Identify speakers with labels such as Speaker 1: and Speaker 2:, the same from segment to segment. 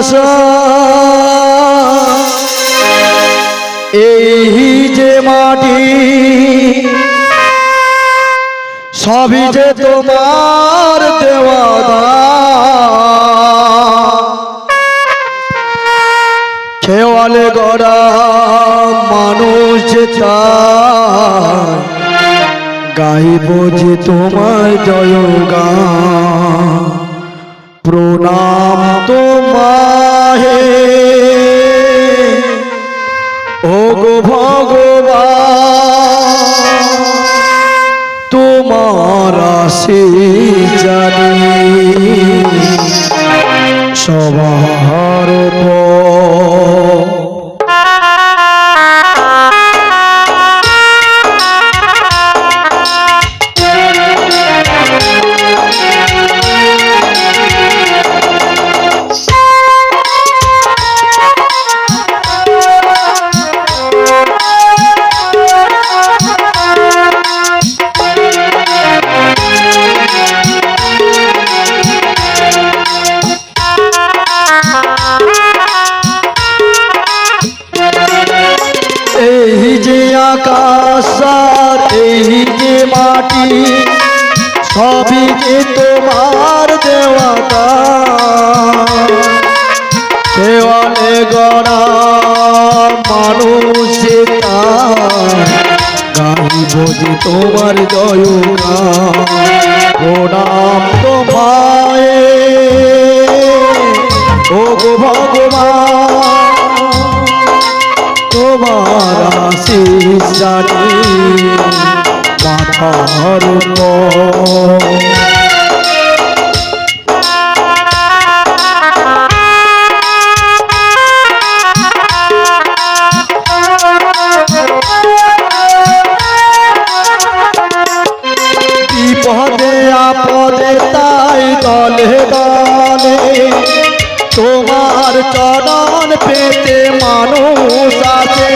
Speaker 1: আকাশ এই যে মাটি সবই যে তোমার দেওয়া খেওয়ালে গড়া মানুষ যে চায় গাইব যে তোমায় জয়গান প্রণাম তোমাহে ও গো ভগবান তোমার আশীষ জানি সবার এই যে আকাশ আর এই যে মাটি সবই যে তোমার দেওয়া দেওয়ালে গড়া মানুষ যে গাইব যে তোমার জয়গান প্রণাম তোমায় ও গো ভগবান তোমার আশীষ জানি মাথার বিপদে আপদে তাই দলে দলে তোমার চরণ পেতে মানুষ আছে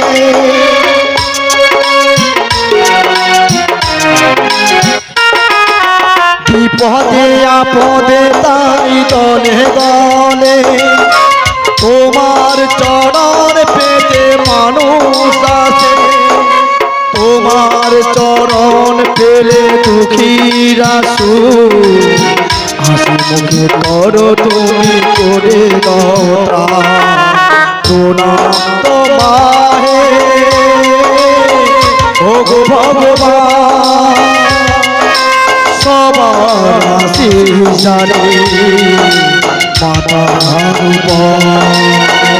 Speaker 1: বিপদে আপদে তাই দলে দলে তোমার চরণ পেতে মানুষ আছে তোমার চরণ পেলে দুঃখীরা হাসি মুখে করো তুমি করে দাও প্রণাম তোমারে ও গো ভগবান সবার আশীষ জানি মাতার উপর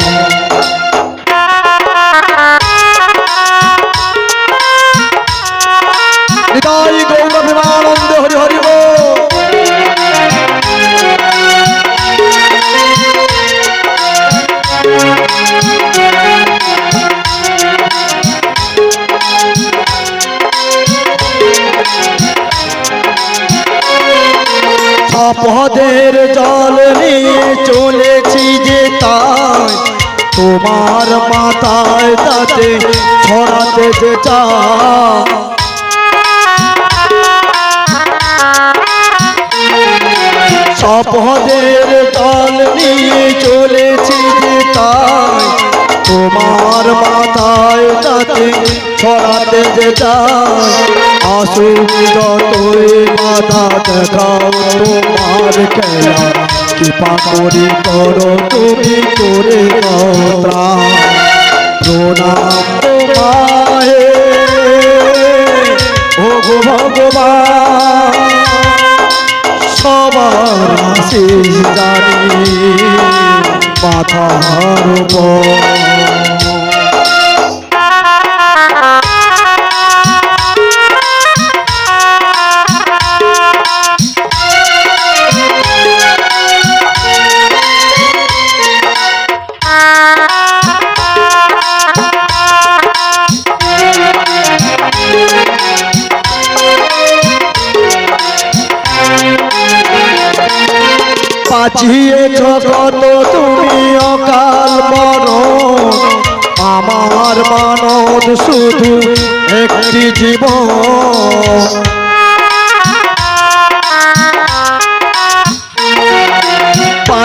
Speaker 1: হৃদয় গৌরবানন্দ হরি হরি বল আপদের জল নিয়ে চলেছি যে তাই তোমার মাথায় তাতে ছড়াতে যে চাই আপদের জল নিয়ে চলেছি যে তাই তোমার মাথায় তাতে ছড়াতে যে চাই আসুক যতই বাধা দেখাও তোমার খেলা কৃপা করি করো তুমি করে প্রণাম তোমায় ও গো ভগবান সবার আশীষ জানি মাথার উপর বাঁচিয়েছ কত তুমি অকাল মরণ আমার মানব শুধু একটি জীবন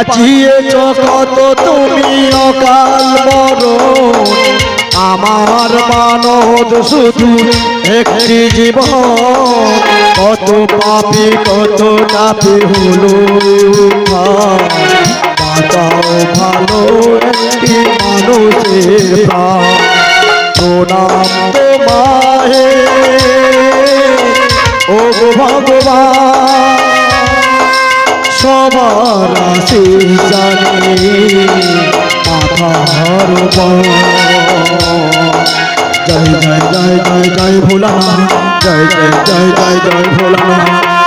Speaker 1: বাঁচিয়েছ কত তুমি অকাল মরণ, আমার মানব শুধু একটি জীবন, কত পাপী কত তাপী হলো বাঁচাও ভালো একটি মানুষের প্রাণ। প্রণাম তোমায় ও গো ভগবান, সবার আশীষ জানি মাথার উপর। জয় জয় জয় জয় জয় ভোলানাথ, জয় জয় জয় জয় জয় ভোলানাথ,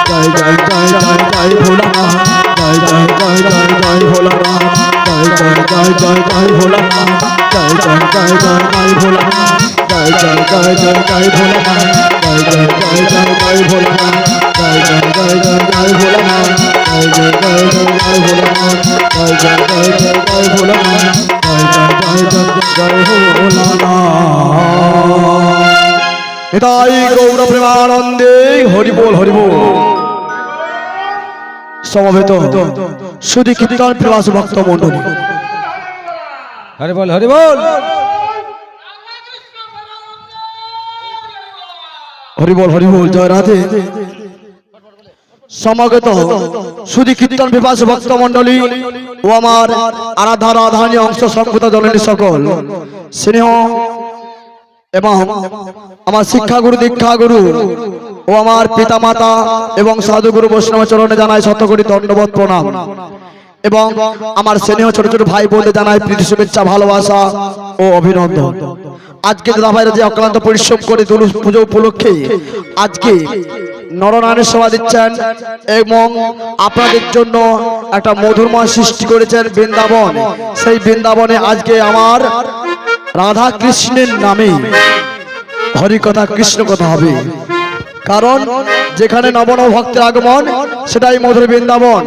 Speaker 1: জয় জয় জয় জয় জয় ভোলানাথ, জয় জয় জয় জয় জয় ভোলানাথ, জয় জয় জয় জয় জয় ভোলানাথ, জয় জয় জয় জয় জয় ভোলানাথ, জয় জয় জয় জয় জয় ভোলানাথ, জয় জয় জয় জয় জয় ভোলানাথ, জয় জয় জয় জয় জয় ভোলানাথ, জয় জয় জয় জয় জয় ভোলানাথ, জয় জয় জয় জয় জয় ভোলানাথ, জয় জয় জয় জয় জয় ভোলানাথ। এটাই গৌর প্রেমানন্দে হরি বল হরি বল। সমবেত শুধু কীর্তন প্রিয়বাসী ভক্ত মণ্ডলী,
Speaker 2: হরি বল হরি বল,
Speaker 1: হরি বল হরি বল, জয় রাধে। সমাগত শুধু কীর্তন প্রিয়বাসী ভক্ত মণ্ডলী ও আমার আরাধা রাধানী অংশ সংগত জননী সকল স্নেহ এবং আমার শিক্ষাগুরু দীক্ষাগুরু ও আমার পিতা মাতা এবং সাধুগুরু বৈষ্ণব চরণে জানাই শতকোটি দণ্ডবত প্রণাম, এবং আমার স্নেহ ছোট ছোট ভাই বোনদের জানাই প্রীতি শুভেচ্ছা ভালোবাসা ও অভিনন্দন। আজকে দাদা ভাইরা যে অক্লান্ত পরিশ্রম করে দুলু পুজো উপলক্ষে আজকে নরনারায়ণের সেবা দিচ্ছেন এবং আপনাদের জন্য একটা মধুরময় সৃষ্টি করেছেন বৃন্দাবন, সেই বৃন্দাবনে আজকে আমার রাধা কৃষ্ণের নামে হরিকথা কৃষ্ণ কথা হবে। কারণ যেখানে নবনব ভক্তের আগমন সেটাই মধুর বৃন্দাবন,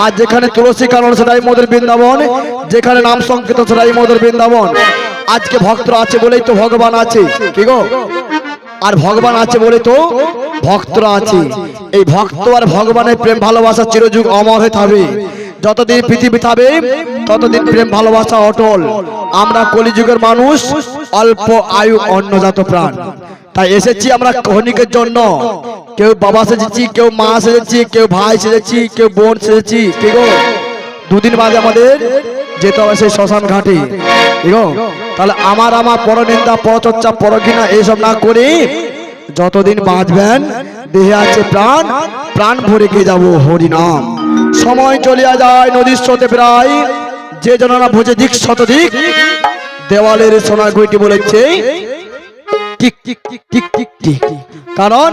Speaker 1: আর যেখানে তুলসী কানন সেটাই মধুর বৃন্দাবন, যেখানে নাম সংকীর্তন সেটাই মধুর বৃন্দাবন। আজকে ভক্তরা আছে বলেই তো ভগবান আছে, কি গো? আর ভগবান আছে বলে তো ভক্তরা আছে। এই ভক্ত আর ভগবানের প্রেম ভালোবাসা চিরযুগ অমর হয়ে থাকবে। যতদিন পৃথিবী থাকবে ততদিন প্রেম ভালোবাসা অটল। আমরা কলিযুগের মানুষ, অল্প আয়ু অন্নজাত প্রাণ, তাই এসেছি আমরা ক্ষণিকের জন্য। কেউ বাবা সেজেছি, কেউ মা সেজেছি, কেউ ভাই সেজেছি, কেউ বোন সেজেছি, কি গো? দুদিন বাদে আমাদের যেতে হবে সেই শ্মশান ঘাটে, কি গো? তাহলে আমার পরনিন্দা পরচর্চা পরঘৃণা এইসব না করে যতদিন বাঁচবেন দেহে আছে প্রাণ, প্রাণ ভরে গিয়ে যাবো হরিনাম। সময় চলিয়া যায় নদীর স্রোতে প্রায়, যে জননা ভোজে দিক শতদিক, দেওয়ালের সোনার গইটি বলেছে tick tick tick tick tick tick. কারণ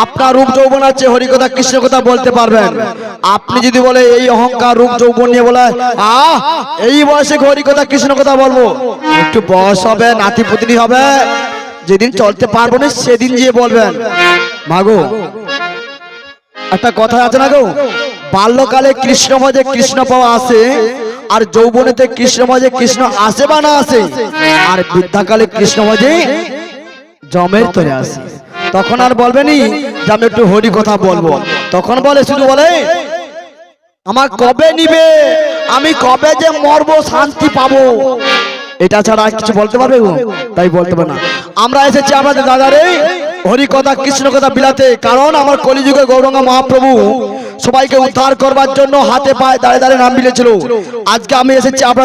Speaker 1: আপনার রূপ যৌবন আছে, হরিকথা কৃষ্ণ কথা বলতে পারবেন। আপনি যদি বলে এই অহংকার রূপ যৌবন নিয়ে বলে এই বয়সে হরিকথা কৃষ্ণ কথা বলবো, একটু বয়স হবে, নাতি পুতনি হবে, যেদিন চলতে পারবো না সেদিন গিয়ে বলবেন। মাগো একটা কথা আছে না গো, বাল্যকালে কৃষ্ণ ভজে কৃষ্ণ পাওয়া আসে, আর যৌবনেতে কৃষ্ণ ভজে কৃষ্ণ আসে বা না আসে, আর বৃদ্ধাকালে কৃষ্ণ ভজে জমের তরে আসে। তখন আর বলবেনি যে আমি একটু হরি কথা বলবো, তখন বলে শুধু বলে আমার কবে নিবে, আমি কবে যে মরবো শান্তি পাবো, এটা ছাড়া আর কিছু বলতে পারবে গো? তাই বলতে পারে না। আমরা এসেছি আমাদের দাদারে হরি কথা কৃষ্ণ কথা বিলাতে, কারণ আমার কলিযুগে গৌরাঙ্গ মহাপ্রভু সবাইকে উদ্ধার করবার জন্য হাতে পায়ে দাঁড়িয়ে দাঁড়িয়ে নাম বিলেছিল। আজকে আমি এসেছি আপনার